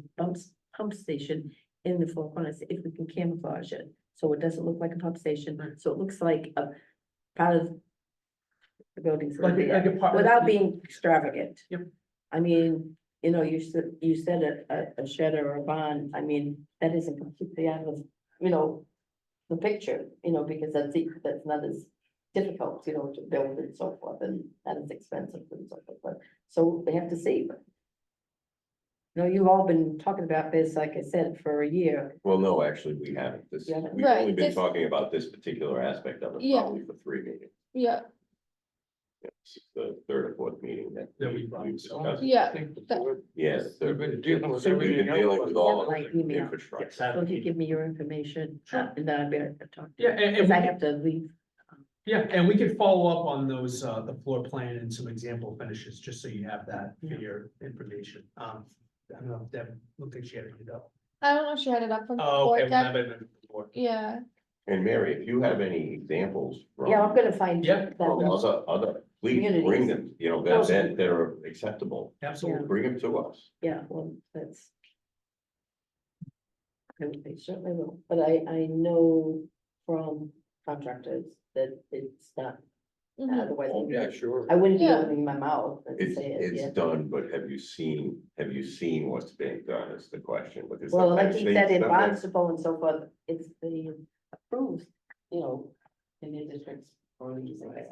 pump station in the four corners, if we can camouflage it. So it doesn't look like a pump station, Right. so it looks like a part of the buildings. Like a part- Without being extravagant. Yep. I mean, you said a shed or a barn, I mean, that isn't completely out of, the picture, because that's not as difficult, to build and so forth, and that is expensive and so forth, but, so they have to see. No, you've all been talking about this, like I said, for a year. Well, no, actually, we haven't. You haven't? We've only Right, been this- talking about this particular aspect of it Yeah. probably for 3 meetings. Yeah, This is the third or fourth meeting that That we've we've discussed. Yeah, I think the that- board- Yes. They've been dealing with So We've everything been dealing else. with all of Yeah, the my email. infrastructure. So if you give me your information, Sure. and then I better talk. Yeah, and Because we I can- have to leave. Yeah, and we could follow up on those, the floor plan and some example finishes, just so you have that for Yeah. your information. I don't know, Deb, looked like she had it up. I don't know if she had it up from. Oh, okay, before, well, Deb. that might have been before. Yeah, And Mary, if you have any examples from. Yeah, I'm gonna find. Yeah. that From one. other, please bring Communities. them, that are acceptable, Absolutely. bring them to us. Yeah, well, that's. I certainly will, but I know from contractors that it's not, mhm. otherwise Sure. I wouldn't be Yeah. opening my mouth and It's, say it, yeah. it's done, but have you seen what's being done is the question, because. Well, like sometimes you said, in sometimes- Barnstable and so forth, it's the approved you know, in the districts or using it.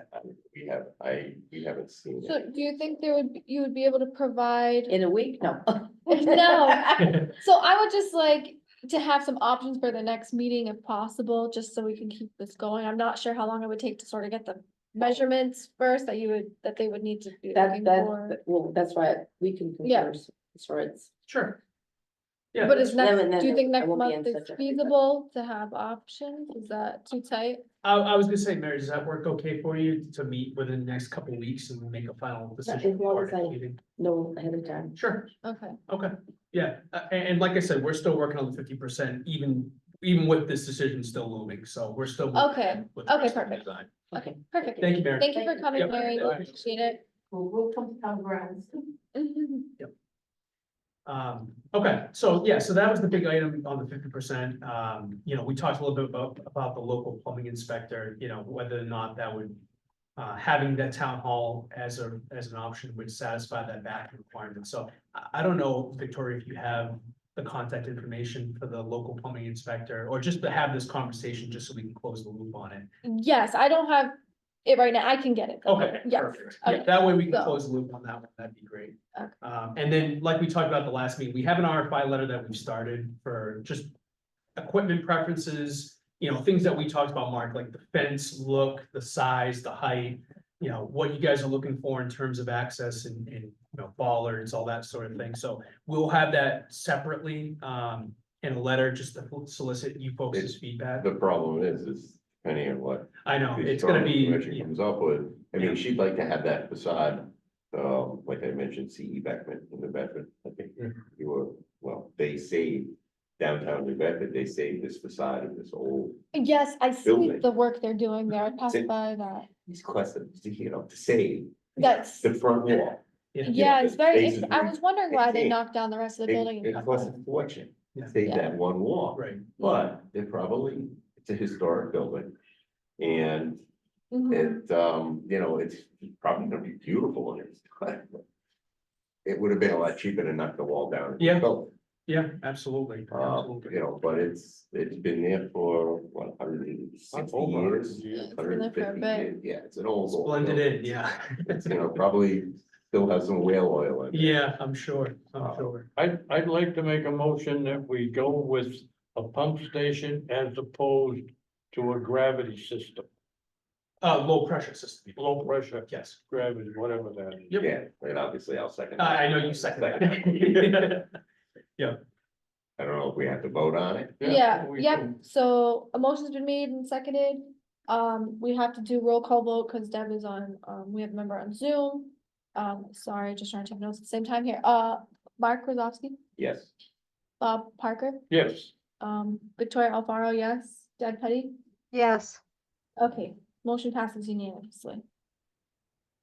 We haven't seen So it. do you think you would be able to provide? In a week, no. No. So I would just like to have some options for the next meeting if possible, just so we can keep this going. I'm not sure how long it would take to sort of get the measurements first that they would need to be looking for. Well, that's why we can Yeah. converse, so it's. Sure. Yeah. But is that's- next, do you think I next won't be month in is such a hurry, but- feasible to have options? Is that too tight? I was gonna say, Mary, does that work okay for you to meet within the next couple of weeks and make a final decision? as long before as our I- next meeting? No, ahead of time. Sure, Okay, okay, yeah, and like I said, we're still working on the 50%, even with this decision still looming, so we're still. moving Okay, with the okay, rest of the perfect. design. Okay. perfect. Thank you, Mary. Thank you for Thank you. coming, Yep. Mary. Yep. Appreciate it. We'll come to town grounds. Okay, so yeah, so that was the big item on the 50%. We talked a little bit about the local plumbing inspector, whether or not that would. Having that town hall as an option would satisfy that bathroom requirement. So I don't know, Victoria, if you have the contact information for the local plumbing inspector, or just to have this conversation, just so we can close the loop on it. Yes, I don't have it right now. I can get it. though. Okay, Yes. perfect. Yeah, Okay. that way we can So- close the loop on that one. That'd be great. Okay. And then, like we talked about the last meeting, we have an RFI letter that we've started for just equipment preferences, things that we talked about, Mark, like the fence look, the size, the height, what you guys are looking for in terms of access and bollards, all that sort of thing. So we'll have that separately, in a letter, just to solicit you folks' feedback. The problem is depending on what. I know, the it's gonna historical commission be, Comes up with, I Yeah. mean, she'd like to have that facade, like I mentioned, CE Beckman in the Bedford, I think you were, they saved downtown New Bedford, they saved this facade of this old. Yes, I see Building. the work they're doing there. I passed Sit. by that. These questions, to save That's, the front wall. yeah, it's the very, spaces I was wondering why they It- knocked down the rest of the building. and It cut costs that. a fortune, Yeah. to save Yeah. that one wall, right, but they're probably, it's a historic building. And Mhm. it's probably gonna be beautiful and it's. It would have been a lot cheaper to knock the wall down. and Yeah. rebuild yeah, absolutely, it. absolutely. But it's been there for, what, 160 Over 100 years? years. It's been there for a 150 bit. years, yeah, it's an old. Blended building. in, yeah. It's, probably still has some whale oil in it. Yeah, I'm sure, I'm sure. I'd like to make a motion that we go with a pump station as opposed to a gravity system, Low pressure system. low pressure, Yes, gravity, whatever that is. Yep. Yeah, and obviously I'll second. I know you second that. I don't know if we have to vote on it. Yeah, we yep, can- so a motion's been made and seconded. We have to do roll call vote because Deb is on, we have a member on Zoom. Sorry, just trying to take notes at the same time here. Mark Rozowski, Yes, Bob Parker, Yes, Victoria Alfaro, yes. Deb Petty? Yes, Okay, motion passes unanimously.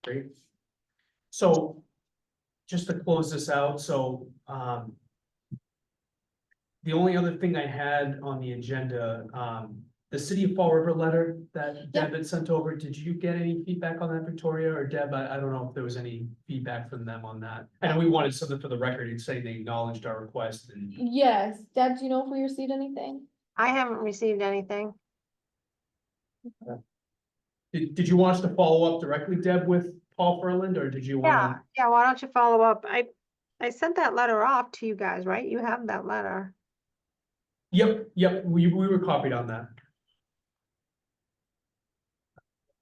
Great. So, just to close this out, so, the only other thing I had on the agenda, the City of Fall River letter that Deb had sent over, did you get any feedback on that, Victoria or Deb? I don't know if there was any feedback from them on that. I know we wanted something for the record and say they acknowledged our request and, Yes, Deb, do you know if we received anything? I haven't received anything. did you want us to follow up directly, Deb, with Paul Ferland, or did you Yeah, want? yeah, why don't you follow up? I sent that letter off to you guys, right? You have that letter. Yep, we were copied on that.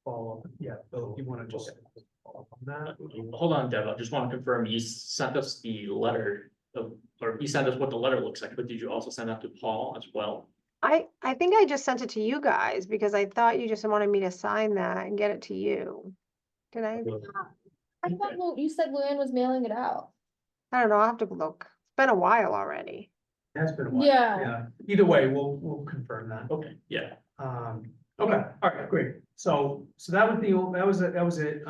Follow up, yeah, Bill, you wanna just follow up on that? Hold on, Deb, I just want to confirm, you sent us the letter or you sent us what the letter looks like, but did you also send that to Paul as well? I think I just sent it to you guys because I thought you just wanted me to sign that and get it to you. Did I? I thought you said Luann was mailing it out. I don't know, I'll have to look. It's been a while already. It has been a while. Yeah. Either way, we'll confirm that. Okay, yeah, Okay, all right, great. So that was it.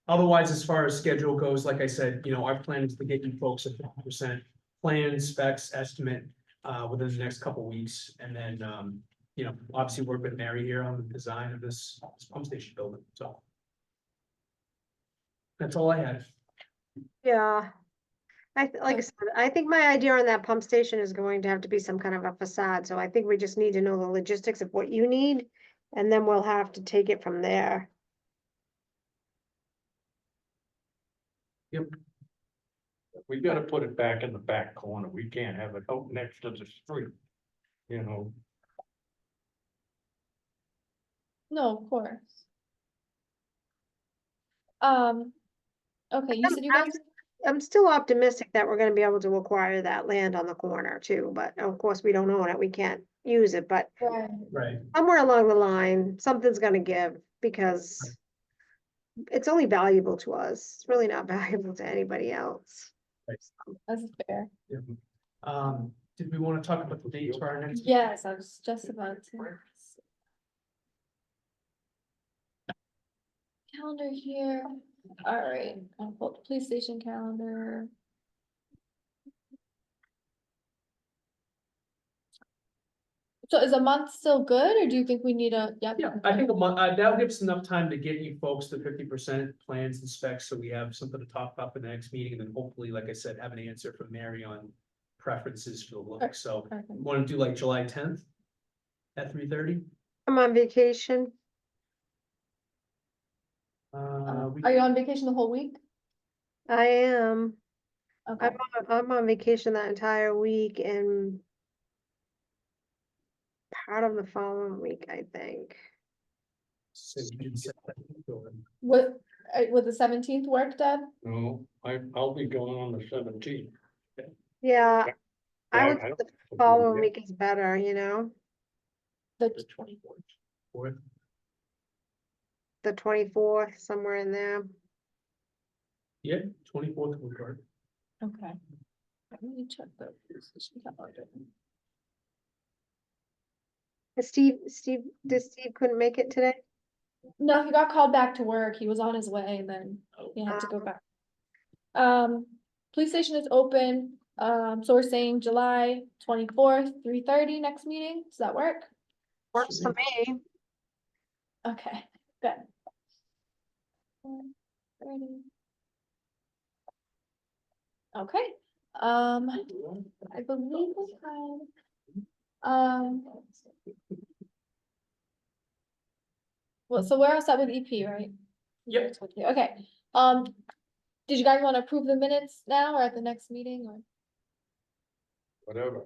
Otherwise, as far as schedule goes, like I said, our plan is to get you folks a 50% plan, specs, estimate, within the next couple weeks. And then, obviously work with Mary here on the design of this pump station building, so. That's all I had. Yeah. Like I said, I think my idea on that pump station is going to have to be some kind of a facade, so I think we just need to know the logistics of what you need. And then we'll have to take it from there. We gotta put it back in the back corner. We can't have it out next to the street. You know, No, of course. Okay, you said you guys, I'm still optimistic that we're gonna be able to acquire that land on the corner too, but of course, we don't own it, we can't use it, but right, Right, somewhere along the line, something's gonna give, because it's only valuable to us, it's really not valuable to anybody else. that's fair. yeah. Did we want to talk about the dates for our next? Yes, I was just about to. Calendar here, all right, I'll pull the police station calendar. So is a month still good, or do you think we need a, yep? Yeah, I think a month, that'll give us enough time to get you folks the 50% plans and specs, so we have something to talk about for the next meeting, and then hopefully, like I said, have an answer from Mary on preferences for the look, so Perfect. want to do like July 10th at 3:30? I'm on vacation, Are you on vacation the whole week? I am, Okay, I'm on vacation that entire week and part of the following week, I think. So you didn't set that. would the 17th work, Deb? no, I'll be going on the 17th. Yeah, I would, I don't- the following week is better, you know, The 24th. Fourth. the 24th, somewhere in there. Yeah, 24th would work. Okay. Let me check the police station calendar. Did Steve couldn't make it today? No, he got called back to work, he was on his way, and then he had to go back. Police station is open, so we're saying July 24th, 3:30 next meeting, does that work? Works for me. Okay, good. 1:30. Okay, I believe we have, well, so we're all set with EP, right? Yep. Okay, did you guys want to approve the minutes now or at the next meeting or, Whatever.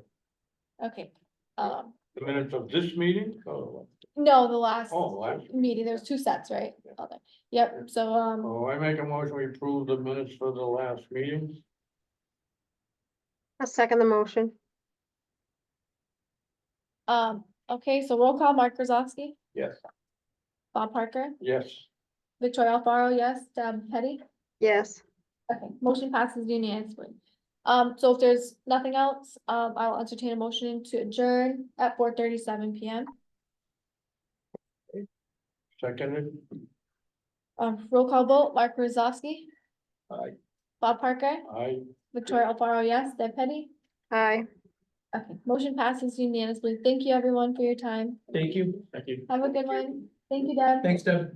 okay, The minutes of this meeting? Oh, no, the last last. meeting, there's two sets, right? Okay, yep, so, Oh, I make a motion, we approve the minutes for the last meeting. I'll second the motion. okay, so roll call, Mark Krasowski, Yes. Bob Parker, Yes. Victoria Alfaro, yes, Deb Petty. Yes, Okay, motion passes unanimously. So if there's nothing else, I'll entertain a motion to adjourn at 4:37 PM. Seconded. Roll call vote, Mark Rosowski, Aye. Bob Parker, I. Victoria Alfaro, yes, Deb Petty. aye. Okay, motion passes unanimously. Thank you, everyone, for your time. Thank you. Thank you. Have a good one. Thank you, Deb. Thanks, Deb.